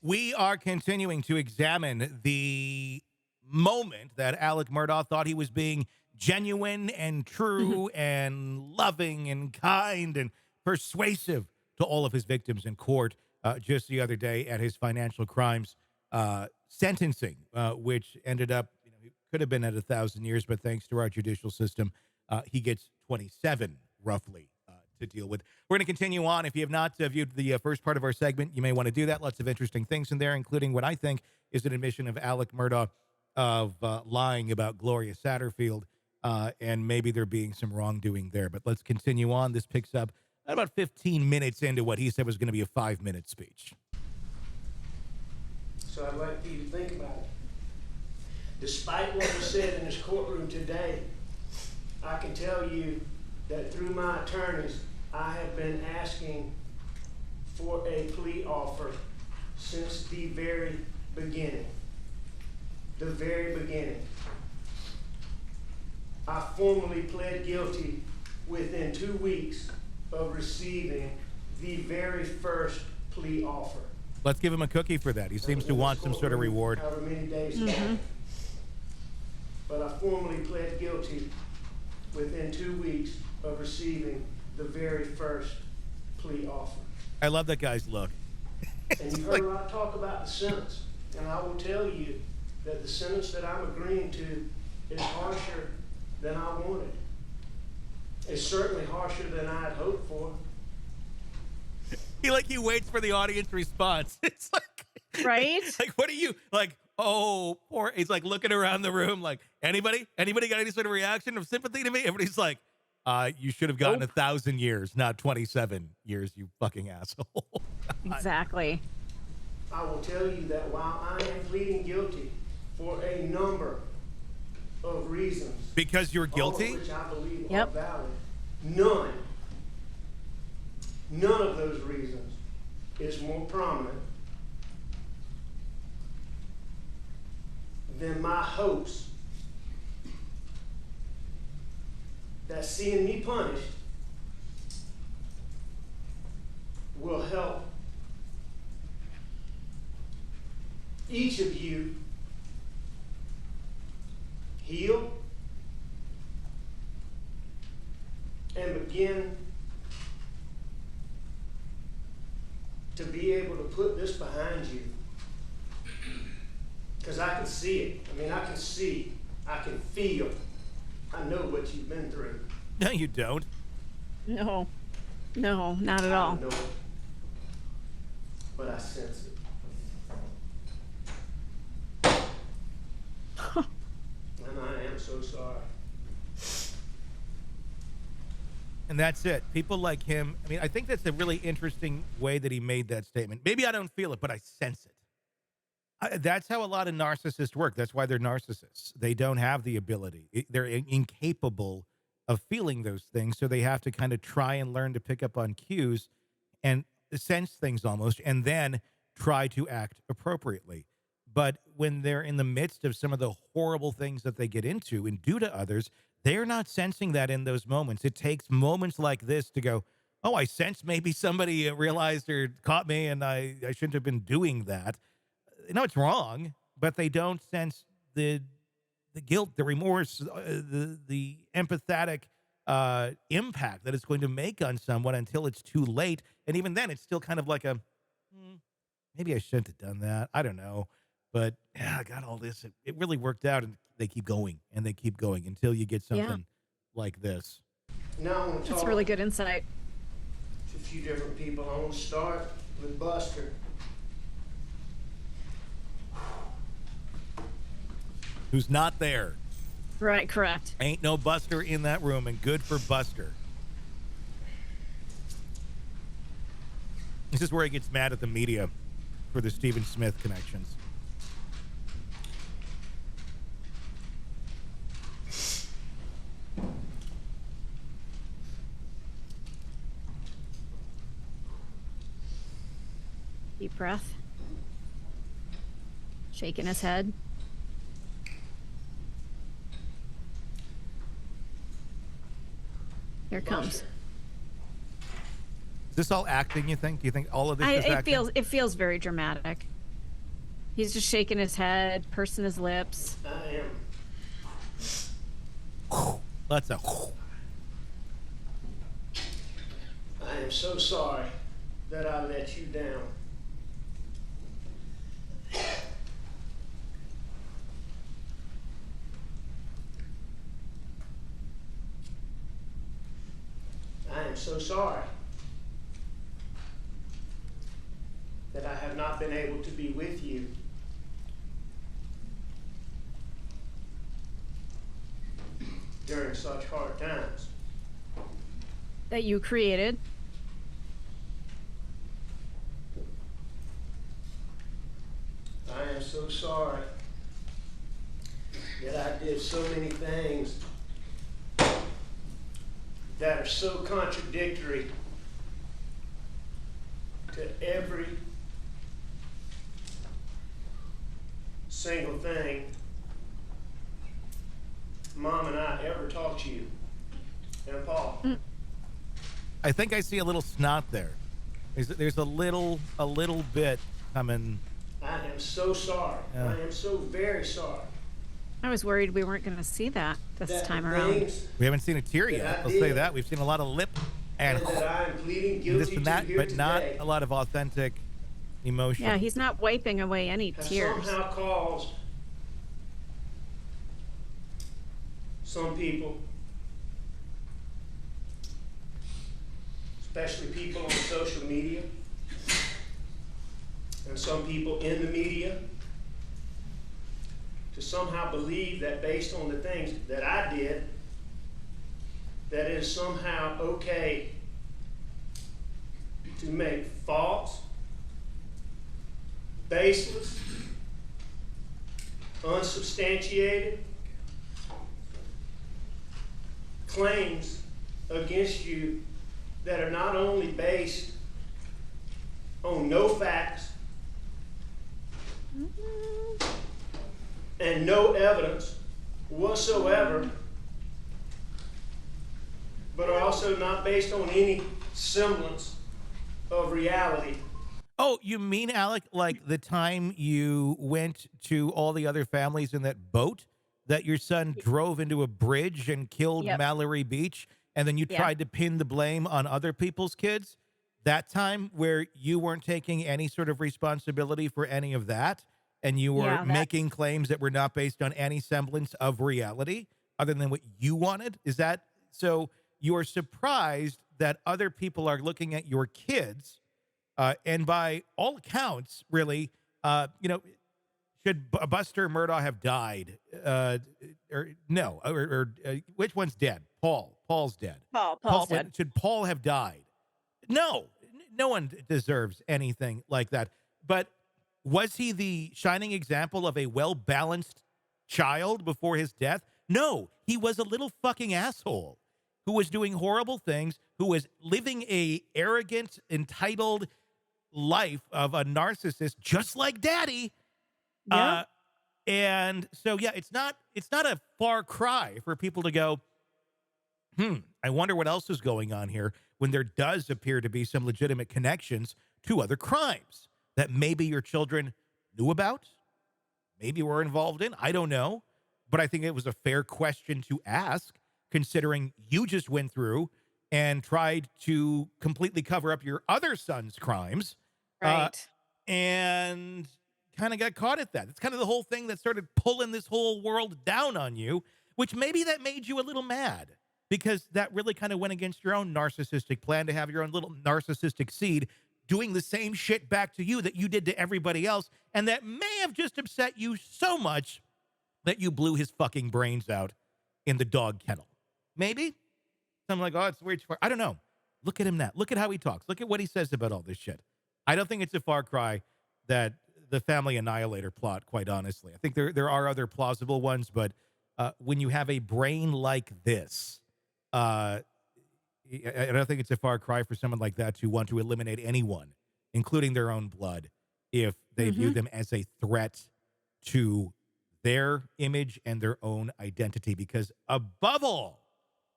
We are continuing to examine the moment that Alex Murdaugh thought he was being genuine and true and loving and kind and persuasive to all of his victims in court just the other day at his financial crimes sentencing, which ended up, he could have been at 1,000 years, but thanks to our judicial system, he gets 27 roughly to deal with. We're going to continue on. If you have not viewed the first part of our segment, you may want to do that. Lots of interesting things in there, including what I think is an admission of Alex Murdaugh of lying about Gloria Satterfield, and maybe there being some wrongdoing there. But let's continue on. This picks up about 15 minutes into what he said was going to be a 5-minute speech. So I'd like for you to think about it. Despite what was said in this courtroom today, I can tell you that through my attorneys, I have been asking for a plea offer since the very beginning. The very beginning. I formally pled guilty within 2 weeks of receiving the very first plea offer. Let's give him a cookie for that. He seems to want some sort of reward. However many days ago. But I formally pled guilty within 2 weeks of receiving the very first plea offer. I love that guy's look. And you heard a lot of talk about the sentence. And I will tell you that the sentence that I'm agreeing to is harsher than I wanted. It's certainly harsher than I had hoped for. He waits for the audience response. It's like, right? Like, what are you like? Oh, poor. He's like looking around the room, like, anybody got any sort of reaction of sympathy to me? Everybody's like, you should have gotten 1,000 years, not 27 years, you fucking asshole. Exactly. I will tell you that while I am pleading guilty for a number of reasons, because you're guilty, all of which I believe are valid, none of those reasons is more prominent than my hopes that seeing me punished will help each of you heal and begin to be able to put this behind you. Because I can see it. I mean, I can see, I can feel, I know what you've been through. No, you don't. No, not at all. I know it, but I sense it. And I am so sorry. And that's it. People like him. I mean, I think that's a really interesting way that he made that statement. Maybe I don't feel it, but I sense it. That's how a lot of narcissists work. That's why they're narcissists. They don't have the ability. They're incapable of feeling those things. So they have to kind of try and learn to pick up on cues and sense things almost, and then try to act appropriately. But when they're in the midst of some of the horrible things that they get into and do to others, they're not sensing that in those moments. It takes moments like this to go, oh, I sense maybe somebody realized or caught me and I shouldn't have been doing that. No, it's wrong, but they don't sense the guilt, the remorse, the empathetic impact that it's going to make on someone until it's too late. And even then, it's still kind of like maybe I shouldn't have done that. I don't know. But yeah, I got all this. It really worked out, and they keep going, and they keep going until you get something like this. Now I want to talk. That's really good insight. To a few different people. I want to start with Buster. Who's not there. Right, correct. Ain't no Buster in that room, and good for Buster. This is where he gets mad at the media for the Stephen Smith connections. Deep breath. Shaking his head. Here it comes. Is this all acting, you think? Do you think all of this is acting? It feels very dramatic. He's just shaking his head, pursing his lips. I am. That's a. I am so sorry that I let you down. I am so sorry that I have not been able to be with you. During such hard times. That you created. I am so sorry that I did so many things that are so contradictory to every single thing Mom and I ever taught you. And Paul. I think I see a little snot there. There's a little bit coming. I am so sorry. Yeah. I am so very sorry. I was worried we weren't going to see that this that time the around. things We haven't seen a tear that yet. I I'll say did, that. We've seen a lot of lip and that I am pleading guilty this and that, to here but not today a lot of authentic emotion. Yeah, he's not wiping away any have tears. somehow caused some people, especially people on social media, and some people in the media, to somehow believe that based on the things that I did, that it is somehow okay to make false, baseless, unsubstantiated claims against you that are not only based on no facts and no evidence whatsoever, but are also not based on any semblance of reality. Oh, you mean, Alec, like the time you went to all the other families in that boat that your son drove into a bridge and killed Yep. Mallory Beach, and then you Yeah. tried to pin the blame on other people's kids? That time where you weren't taking any sort of responsibility for any of that, and you were Yeah, that- making claims that were not based on any semblance of reality other than what you wanted? Is that so? You're surprised that other people are looking at your kids, and by all accounts, really, should Buster Murdaugh have died? Or no? Or which one's dead? Paul's dead. Paul's dead. Should Paul have died? No, no one deserves anything like that. But was he the shining example of a well-balanced child before his death? No, he was a little fucking asshole who was doing horrible things, who was living a arrogant, entitled life of a narcissist, just like Daddy. Yeah. And so, yeah, it's not a far cry for people to go, I wonder what else is going on here, when there does appear to be some legitimate connections to other crimes that maybe your children knew about, maybe were involved in. I don't know. But I think it was a fair question to ask, considering you just went through and tried to completely cover up your other son's crimes. Right. And kind of got caught at that. It's kind of the whole thing that started pulling this whole world down on you, which maybe that made you a little mad, because that really kind of went against your own narcissistic plan to have your own little narcissistic seed doing the same shit back to you that you did to everybody else. And that may have just upset you so much that you blew his fucking brains out in the dog kennel. Maybe? I'm like, oh, it's way too far. I don't know. Look at him now. Look at how he talks. Look at what he says about all this shit. I don't think it's a far cry that the family annihilator plot, quite honestly. I think there are other plausible ones, but when you have a brain like this, I don't think it's a far cry for someone like that to want to eliminate anyone, including their own blood, if they view them as a threat to their image and their own identity. Because above all,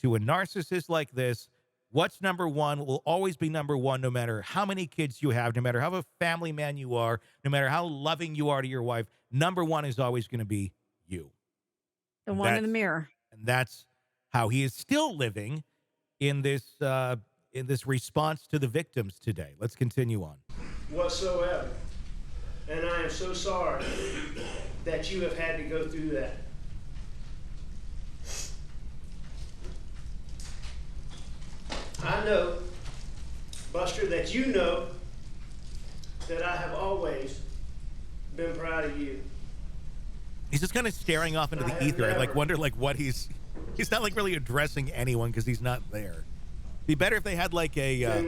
to a narcissist like this, What's number one will always be number one, no matter how many kids you have, no matter how a family man you are, no matter how loving you are to your wife. Number one is always going to be you. The one in the mirror. And that's how he is still living in this response to the victims today. Let's continue on. Whatsoever. And I am so sorry that you have had to go through that. I know, Buster, that you know that I have always been proud of you. He's just kind of staring off into the ether. I like wonder like what he's not like really addressing anyone because he's not there. Be better if they had like a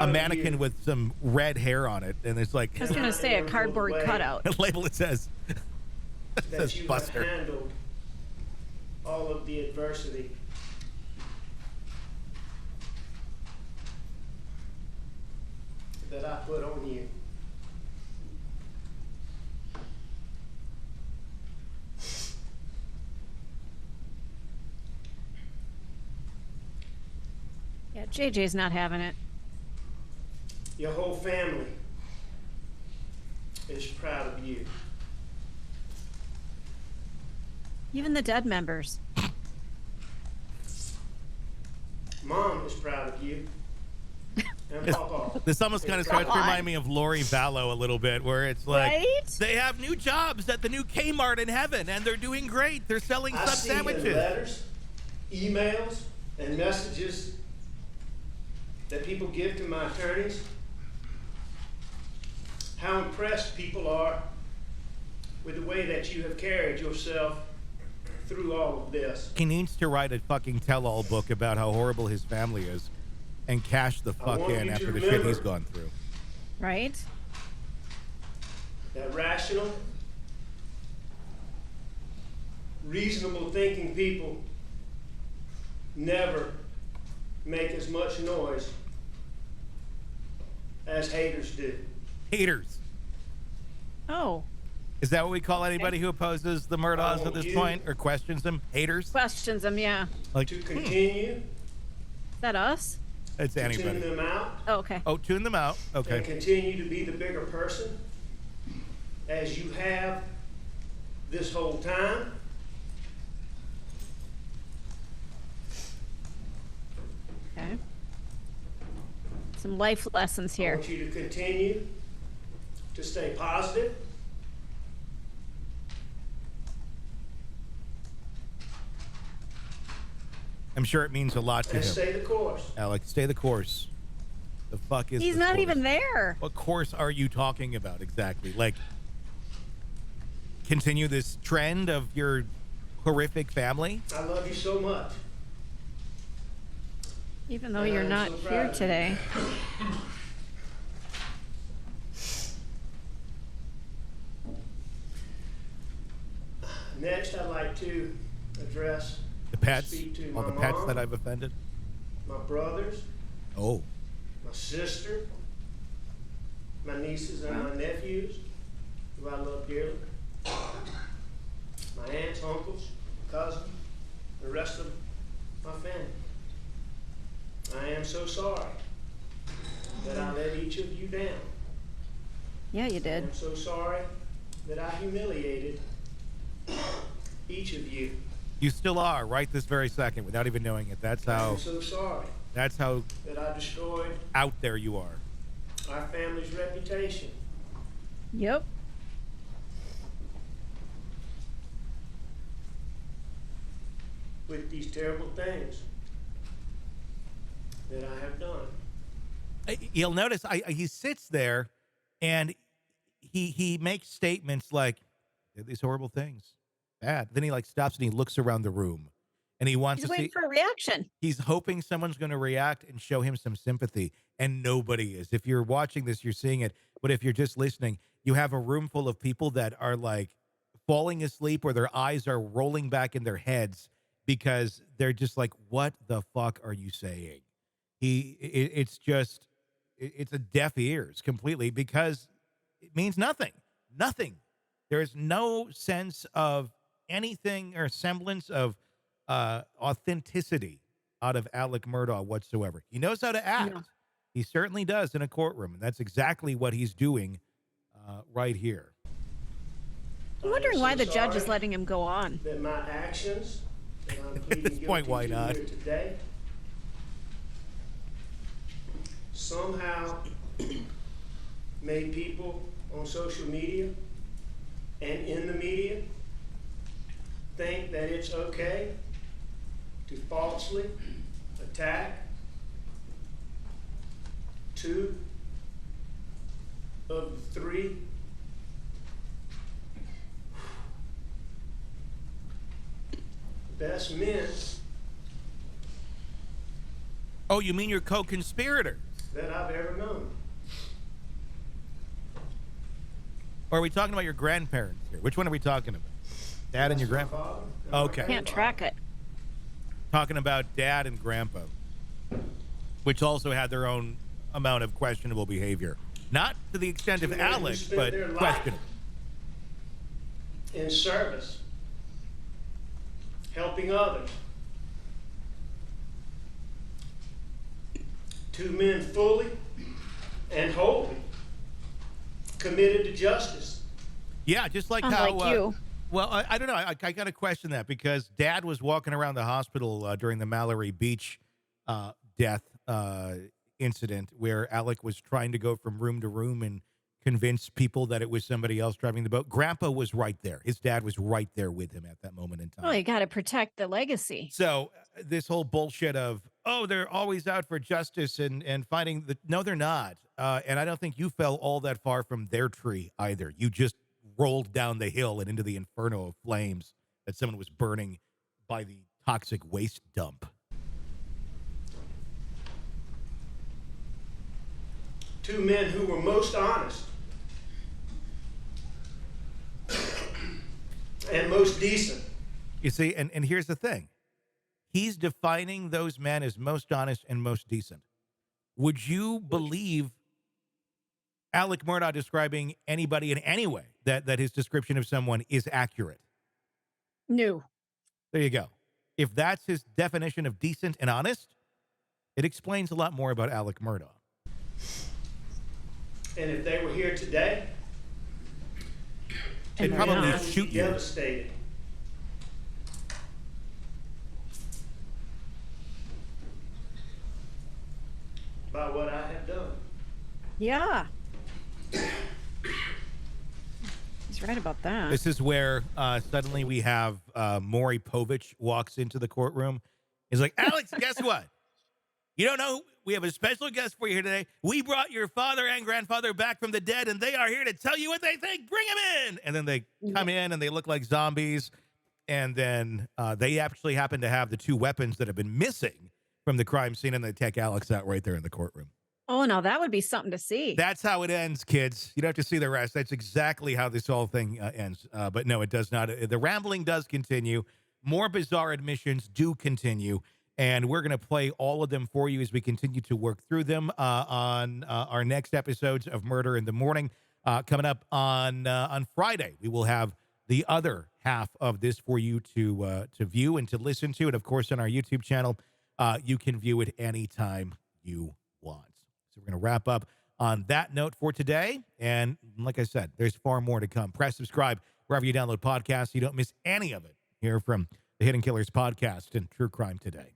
mannequin with some red hair on it, and it's like I was gonna say a cardboard cutout. A label that says that you Buster. have handled all of the adversity. That I put on you. Yeah, JJ's not having it. Your whole family is proud of you. Even the dead members. Mom is proud of you. And Papa. This almost kind of starts to remind me of Lori Vallow a little bit, where it's like they have new jobs at the new Kmart in heaven, and they're doing great. They're selling sub sandwiches. In letters, emails, and messages that people give to my attorneys, how impressed people are with the way that you have carried yourself through all of this. He needs to write a fucking tell-all book about how horrible his family is and cash the fuck in after the shit he's gone through. Right? That rational, reasonable thinking people never make as much noise as haters do. Haters. Oh. Is that what we call anybody who opposes the Murdaughs at this point or questions them? Haters? Questions them, yeah. Like to continue. Is that us? It's anybody. Tune them out. Oh, okay. Oh, tune them out. Okay. And continue to be the bigger person as you have this whole time. Okay. Some life lessons here. I want you to continue to stay positive. I'm sure it means a lot to him. Stay the course. Alex, stay the course. The fuck is He's not even there. What course are you talking about exactly? Like, continue this trend of your horrific family? I love you so much. Even though you're not here today. Next, I'd like to address the pets, speak to all my the pets mom, that I've offended. My brothers. Oh. My sister. My nieces and my nephews, who I love dearly. My aunts, uncles, cousins, the rest of my family. I am so sorry that I let each of you down. Yeah, you did. I'm so sorry that I humiliated each of you. You still are, right this very second, without even knowing it. That's how. I'm so sorry. That's how. That I destroyed. Out there you are. Our family's reputation. Yep. With these terrible things that I have done. You'll notice he sits there and he makes statements like, these horrible things. Bad. Then he like stops and he looks around the room and he wants He's to waiting see for a reaction. He's hoping someone's going to react and show him some sympathy, and nobody is. If you're watching this, you're seeing it. But if you're just listening, you have a room full of people that are like falling asleep or their eyes are rolling back in their heads because they're just like, what the fuck are you saying? It's a deaf ears completely because it means nothing. Nothing. There's no sense of anything or semblance of authenticity out of Alex Murdaugh whatsoever. He knows how to act. No. He certainly does in a courtroom, and that's exactly what he's doing right here. I'm wondering why the judge is sorry letting him go on. that my actions that I'm At pleading this point, guilty why to not? here today somehow made people on social media and in the media think that it's okay to falsely attack two of the three best men Oh, you mean your co-conspirator? that I've ever known. Or are we talking about your grandparents here? Which one are we talking about? Dad and your That's my grandpa? father and my Okay. Can't grandfather. track it. Talking about dad and grandpa, which also had their own amount of questionable behavior. Not to the extent of Two men who Alex, spent but their life questionable. in service, helping others. Two men fully and wholly committed to justice. Yeah, just like how. Unlike you. Well, I don't know. I got to question that because Dad was walking around the hospital during the Mallory Beach death incident where Alec was trying to go from room to room and convince people that it was somebody else driving the boat. Grandpa was right there. His dad was right there with him at that moment in time. Well, you got to protect the legacy. So this whole bullshit of, oh, they're always out for justice and fighting the, no, they're not. And I don't think you fell all that far from their tree either. You just rolled down the hill and into the inferno of flames that someone was burning by the toxic waste dump. Two men who were most honest and most decent. You see, and here's the thing. He's defining those men as most honest and most decent. Would you believe Alex Murdaugh describing anybody in any way that his description of someone is accurate? No. There you go. If that's his definition of decent and honest, it explains a lot more about Alex Murdaugh. And if they were here today, They'd And probably they're I not. would shoot be you. devastated by what I have done. Yeah. He's right about that. This is where suddenly we have Maury Povich walks into the courtroom. He's like, Alex, guess what? You don't know, we have a special guest for you here today. We brought your father and grandfather back from the dead, and they are here to tell you what they think. Bring them in. And then they come in, and they look like zombies. And then they actually happen to have the two weapons that have been missing from the crime scene, and they take Alex out right there in the courtroom. Oh, no, that would be something to see. That's how it ends, kids. You don't have to see the rest. That's exactly how this whole thing ends. But no, it does not. The rambling does continue. More bizarre admissions do continue. And we're going to play all of them for you as we continue to work through them on our next episodes of Murder in the Morning. Coming up on Friday, we will have the other half of this for you to view and to listen to. And, of course, on our YouTube channel, you can view it anytime you want. So we're going to wrap up on that note for today. And like I said, there's far more to come. Press subscribe wherever you download podcasts so you don't miss any of it here from the Hidden Killers podcast and True Crime Today.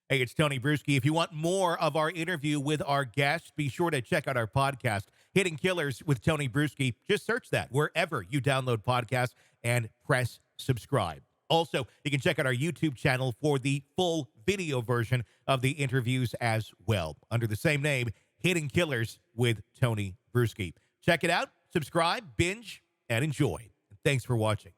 Hey, it's Tony Bruschi. If you want more of our interview with our guests, be sure to check out our podcast, Hidden Killers with Tony Bruschi. Just search that wherever you download podcasts and press subscribe. Also, you can check out our YouTube channel for the full video version of the interviews as well, under the same name, Hidden Killers with Tony Bruschi. Check it out, subscribe, binge, and enjoy. Thanks for watching.